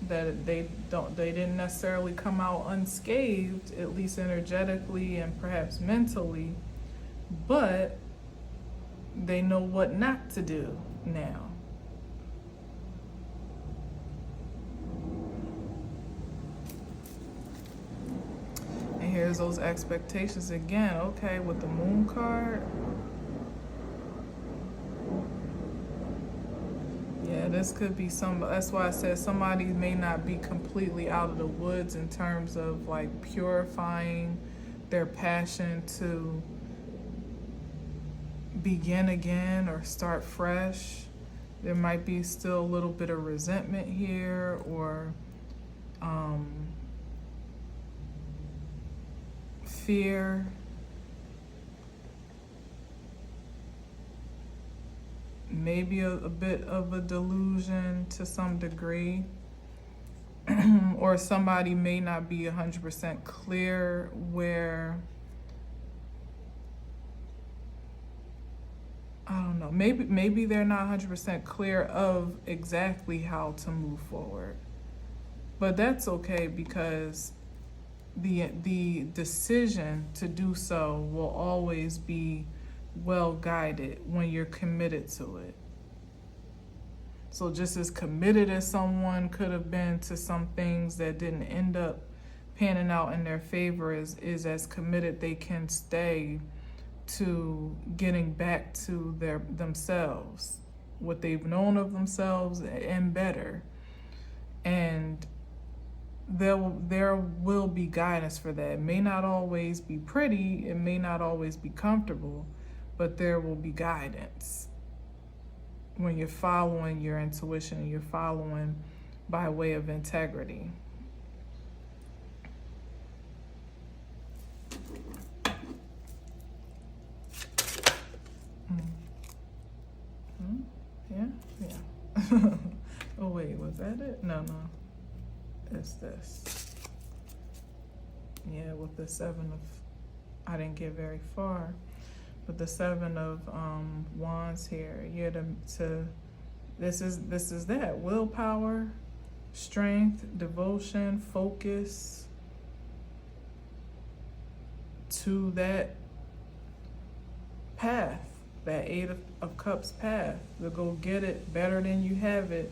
S1: that they didn't necessarily come out unscathed, at least energetically and perhaps mentally, but they know what not to do now. And here's those expectations again. Okay, with the Moon card. Yeah, this could be that's why I said somebody may not be completely out of the woods in terms of like purifying their passion to begin again or start fresh. There might be still a little bit of resentment here, or fear. Maybe a bit of a delusion to some degree. Or somebody may not be 100% clear where, I don't know, maybe they're not 100% clear of exactly how to move forward. But that's okay, because the decision to do so will always be well guided when you're committed to it. So just as committed as someone could have been to some things that didn't end up panning out in their favor, is as committed they can stay to getting back to themselves, what they've known of themselves and better. And there will be guidance for that. It may not always be pretty, it may not always be comfortable, but there will be guidance when you're following your intuition and you're following by way of integrity. Yeah. Oh wait, was that it? No. It's this. Yeah, with the 7 of, I didn't get very far, but the 7 of Wands here. Yeah, this is that willpower, strength, devotion, focus to that path, that 8 of Cups path, to go get it better than you have it,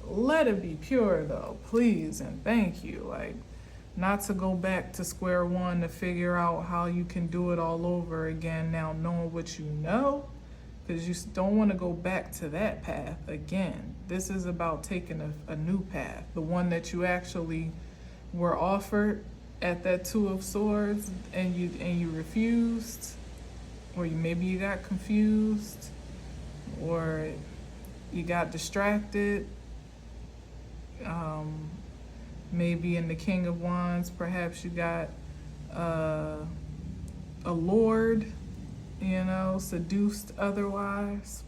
S1: let it be pure though, please and thank you. Like, not to go back to square one to figure out how you can do it all over again now, knowing what you know, because you don't want to go back to that path again. This is about taking a new path, the one that you actually were offered at that Two of Swords, and you refused, or maybe you got confused, or you got distracted. Maybe in the King of Wands, perhaps you got allured, seduced otherwise.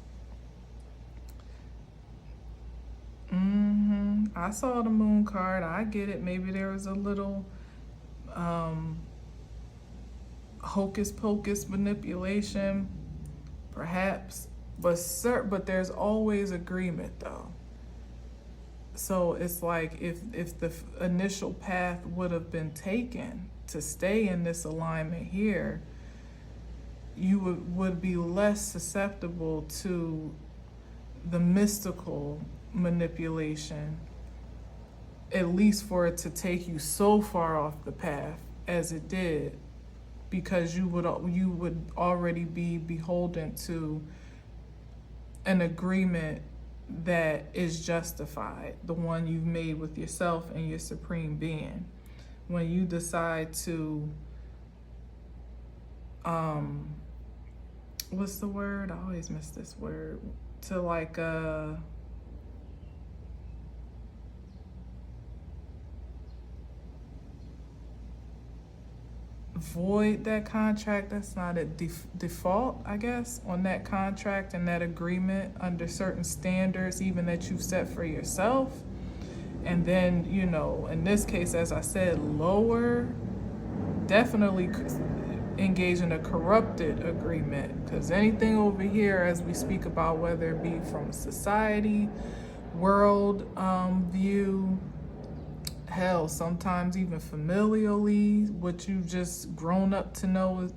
S1: I saw the Moon card. I get it. Maybe there was a little hocus pocus manipulation, perhaps, but there's always agreement though. So it's like if the initial path would have been taken to stay in this alignment here, you would be less susceptible to the mystical manipulation, at least for it to take you so far off the path as it did, because you would already be beholden to an agreement that is justified, the one you've made with yourself and your supreme being. When you decide to what's the word? I always miss this word. To like void that contract. That's not a default, I guess, on that contract and that agreement under certain standards, even that you've set for yourself. And then, in this case, as I said, lower, definitely engage in a corrupted agreement, because anything over here, as we speak about, whether it be from society, world view, hell, sometimes even familially, what you've just grown up to know,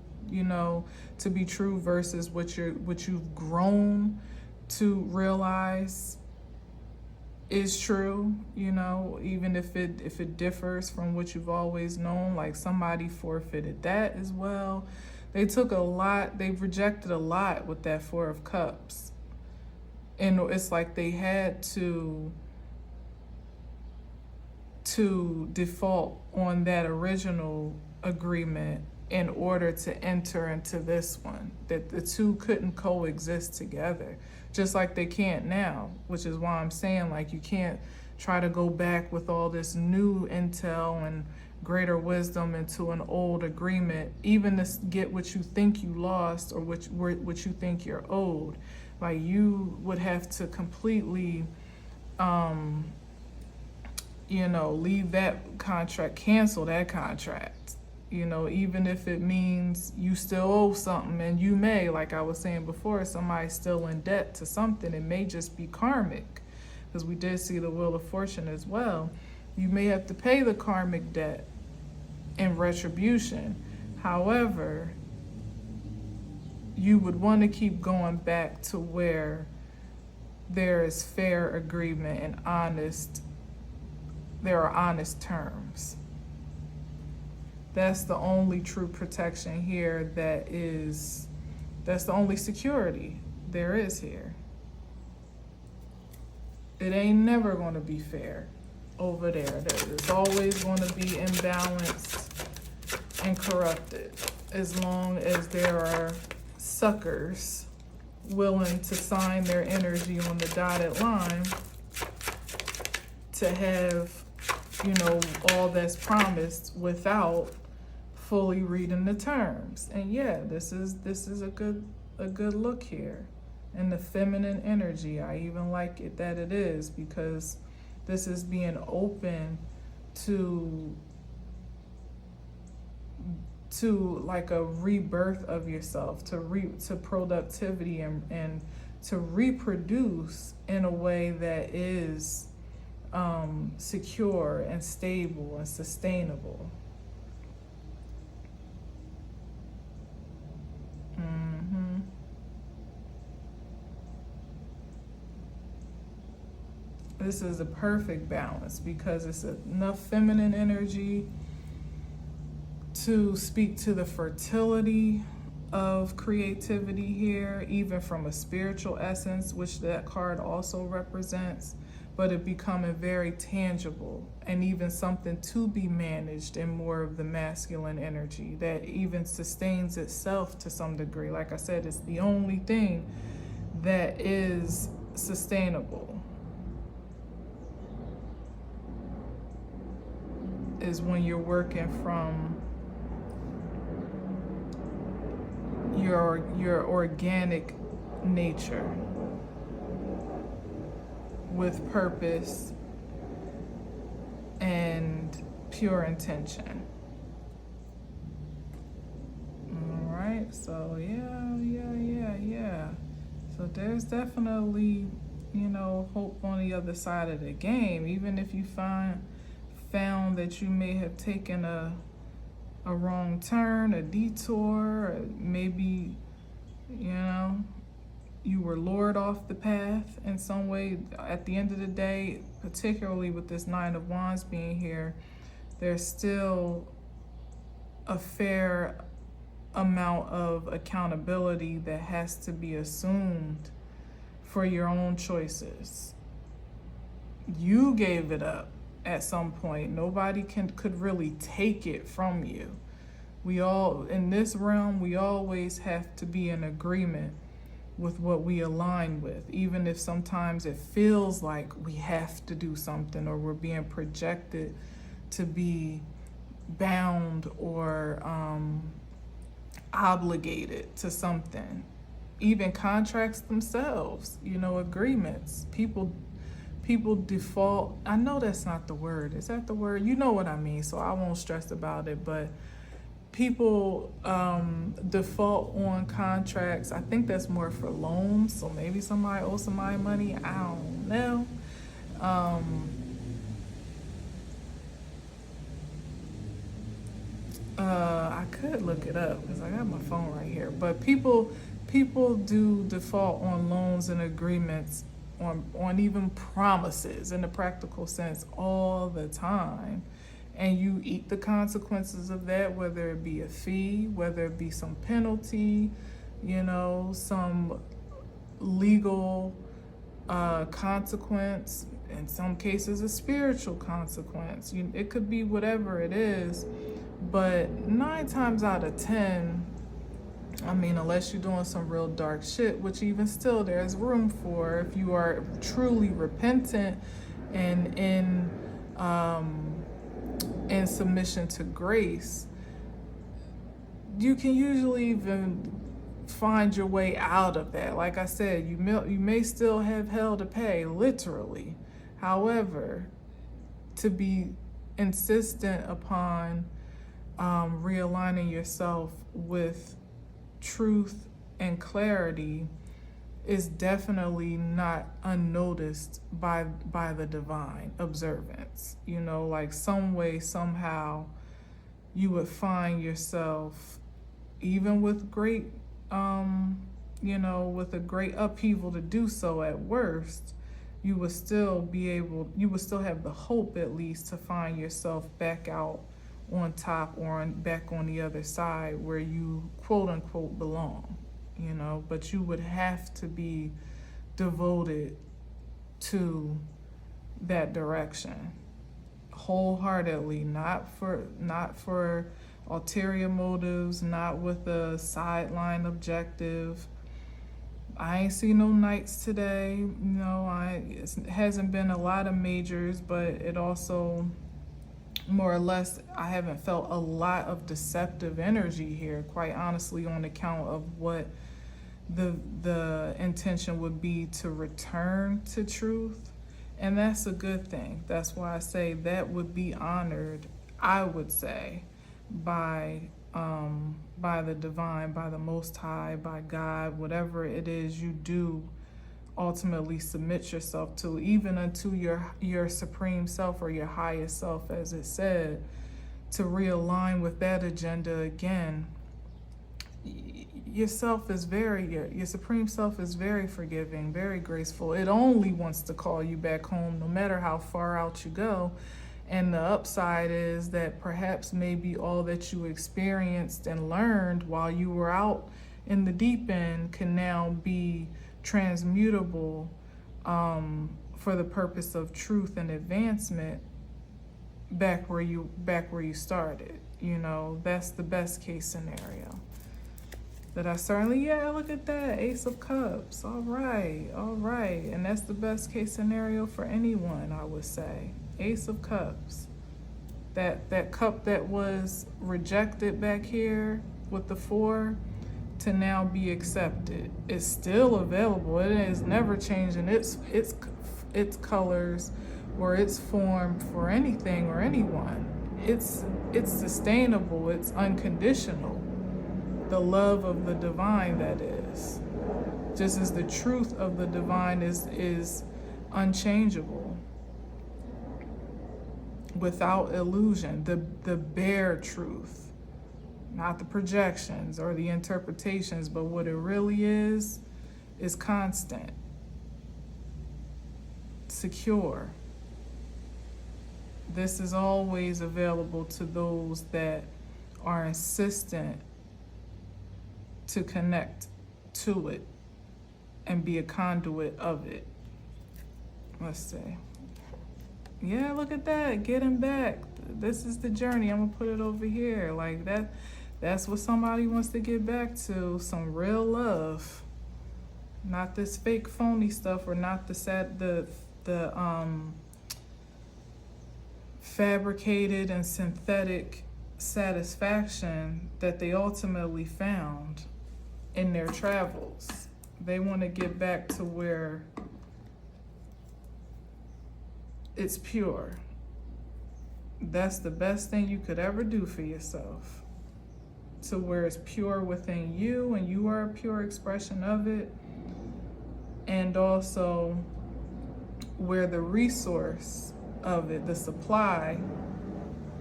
S1: to be true versus what you've grown to realize is true, even if it differs from what you've always known. Like, somebody forfeited that as well. They took a lot, they've rejected a lot with that Four of Cups. And it's like they had to default on that original agreement in order to enter into this one, that the two couldn't coexist together, just like they can't now, which is why I'm saying, like, you can't try to go back with all this new intel and greater wisdom into an old agreement, even to get what you think you lost or what you think you're owed. Like, you would have to completely leave that contract, cancel that contract, even if it means you still owe something, and you may, like I was saying before, somebody's still in debt to something. It may just be karmic, because we did see the Wheel of Fortune as well. You may have to pay the karmic debt in retribution. However, you would want to keep going back to where there is fair agreement and there are honest terms. That's the only true protection here. That's the only security there is here. It ain't never going to be fair over there. It's always going to be imbalanced and corrupted, as long as there are suckers willing to sign their energy on the dotted line to have all that's promised without fully reading the terms. And yeah, this is a good look here. And the feminine energy, I even like it that it is, because this is being open to like a rebirth of yourself, to productivity and to reproduce in a way that is secure and stable and sustainable. This is a perfect balance because it's enough feminine energy to speak to the fertility of creativity here, even from a spiritual essence, which that card also represents, but it becoming very tangible and even something to be managed in more of the masculine energy that even sustains itself to some degree. Like I said, it's the only thing that is sustainable, is when you're working from your organic nature with purpose and pure intention. All right, so yeah. So there's definitely, hope on the other side of the game, even if you found that you may have taken a wrong turn, a detour, or maybe, you were lured off the path in some way. At the end of the day, particularly with this Nine of Wands being here, there's still a fair amount of accountability that has to be assumed for your own choices. You gave it up at some point. Nobody could really take it from you. We all, in this realm, we always have to be in agreement with what we align with, even if sometimes it feels like we have to do something or we're being projected to be bound or obligated to something. Even contracts themselves, agreements. People default. I know that's not the word. Is that the word? You know what I mean, so I won't stress about it. But people default on contracts. I think that's more for loans. So maybe somebody owes somebody money. I don't know. I could look it up because I got my phone right here. But people do default on loans and agreements, on even promises in the practical sense all the time. And you eat the consequences of that, whether it be a fee, whether it be some penalty, some legal consequence, in some cases a spiritual consequence. It could be whatever it is, but 9 times out of 10, unless you're doing some real dark shit, which even still there's room for, if you are truly repentant and in submission to grace, you can usually even find your way out of that. Like I said, you may still have hell to pay, literally. However, to be insistent upon realigning yourself with truth and clarity is definitely not unnoticed by the divine observance. Like some way, somehow, you would find yourself, even with great, with a great upheaval to do so at worst, you would still have the hope at least to find yourself back out on top or back on the other side where you quote unquote belong. But you would have to be devoted to that direction wholeheartedly, not for ulterior motives, not with a sideline objective. I ain't seen no knights today. It hasn't been a lot of majors, but it also, more or less, I haven't felt a lot of deceptive energy here, quite honestly, on account of what the intention would be to return to truth. And that's a good thing. That's why I say that would be honored, I would say, by the divine, by the Most High, by God, whatever it is you do ultimately submit yourself to, even unto your supreme self or your highest self, as it said, to realign with that agenda again. yourself is your supreme self is very forgiving, very graceful. It only wants to call you back home, no matter how far out you go. And the upside is that perhaps maybe all that you experienced and learned while you were out in the deep end can now be transmutable for the purpose of truth and advancement back where you started. You know, that's the best case scenario. That I certainly, yeah, look at that, Ace of Cups. All right. And that's the best case scenario for anyone, I would say. Ace of Cups. That cup that was rejected back here with the 4 to now be accepted. It's still available. It is never changing its colors or its form for anything or anyone. It's sustainable. It's unconditional. The love of the divine, that is. Just as the truth of the divine is unchangeable. Without illusion. The bare truth. Not the projections or the interpretations, but what it really is constant. Secure. This is always available to those that are insistent to connect to it and be a conduit of it. Let's see. Yeah, look at that. Getting back. This is the journey. I'm gonna put it over here. Like that's what somebody wants to get back to. Some real love. Not this fake phony stuff, or not the fabricated and synthetic satisfaction that they ultimately found in their travels. They want to get back to where it's pure. That's the best thing you could ever do for yourself. To where it's pure within you and you are a pure expression of it. And also where the resource of it, the supply,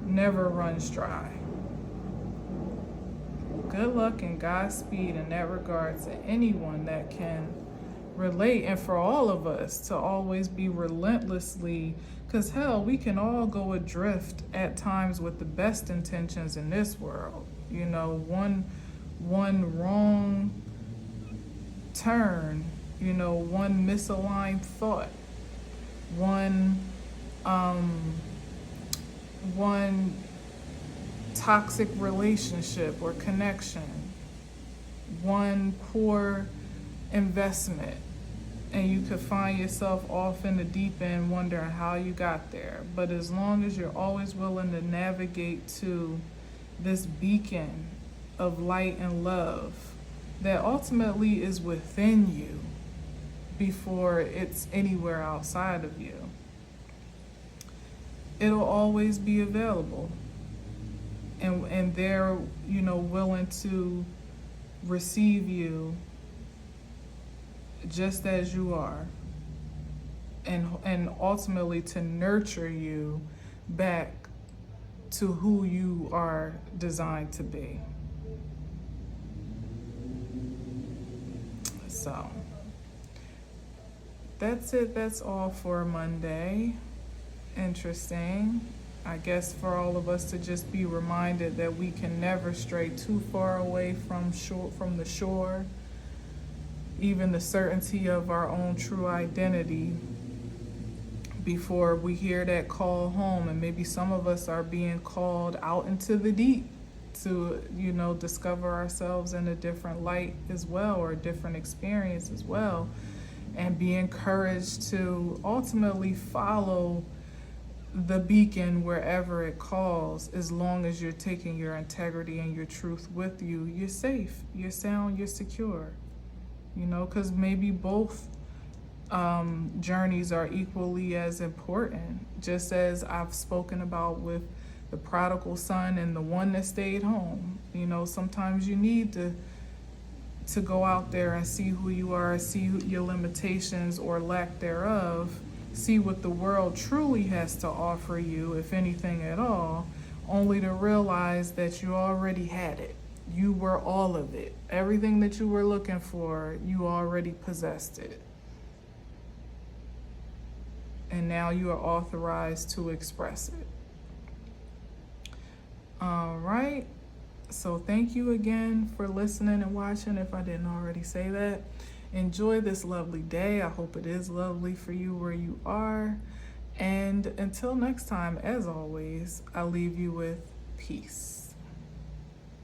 S1: never runs dry. Good luck and Godspeed in that regard to anyone that can relate, and for all of us to always be relentlessly, because hell, we can all go adrift at times with the best intentions in this world. You know, one wrong turn, you know, one misaligned thought, one toxic relationship or connection, one poor investment, and you could find yourself off in the deep end wondering how you got there. But as long as you're always willing to navigate to this beacon of light and love that ultimately is within you before it's anywhere outside of you, it'll always be available. And they're, you know, willing to receive you just as you are, and ultimately to nurture you back to who you are designed to be. So that's it. That's all for Monday. Interesting. I guess for all of us to just be reminded that we can never stray too far away from the shore, even the certainty of our own true identity, before we hear that call home. And maybe some of us are being called out into the deep to, you know, discover ourselves in a different light as well, or a different experience as well, and be encouraged to ultimately follow the beacon wherever it calls. As long as you're taking your integrity and your truth with you, you're safe, you're sound, you're secure. You know, because maybe both journeys are equally as important, just as I've spoken about with the prodigal son and the one that stayed home. You know, sometimes you need to go out there and see who you are, see your limitations or lack thereof, see what the world truly has to offer you, if anything at all, only to realize that you already had it. You were all of it. Everything that you were looking for, you already possessed it. And now you are authorized to express it. All right. So thank you again for listening and watching, if I didn't already say that. Enjoy this lovely day. I hope it is lovely for you where you are. And until next time, as always, I'll leave you with peace.